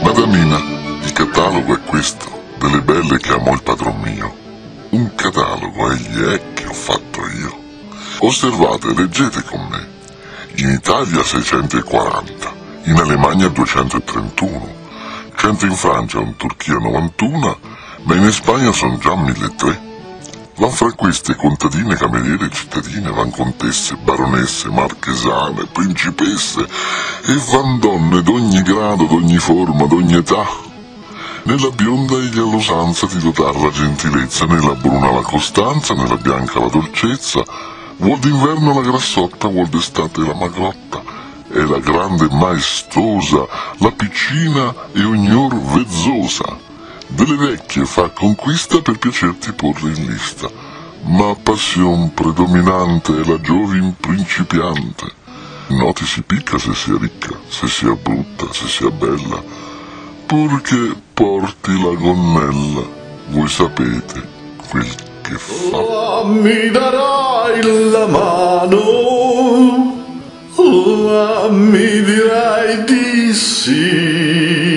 Madamina, il catalogo è questo, delle belle che amò il padron mio. Un catalogo egli è che ho fatto io. Osservate, leggete con me. In Italia 640, in Alemagna 231, 100 in Francia, in Turchia 91, ma in Spagna sono già 1300. Van fra queste contadine, cameriere, cittadine, van contesse, baronesse, marchesane, principesse, e van donne d'ogni grado, d'ogni forma, d'ogni età. Nella bionda egli ha l'usanza di dotar la gentilezza, nella bruna la costanza, nella bianca la dolcezza, vuol d'inverno la grassotta, vuol d'estate la magrotta, è la grande maestosa, la piccina e ognor vezzosa. Delle vecchie fa conquista per piacerti porre in lista, ma passion predominante è la giovin principiante. Noti si picca se sia ricca, se sia brutta, se sia bella, purché porti la gonnella, voi sapete quel che fa. Oh, mi darai la mano, oh, mi dirai di sì.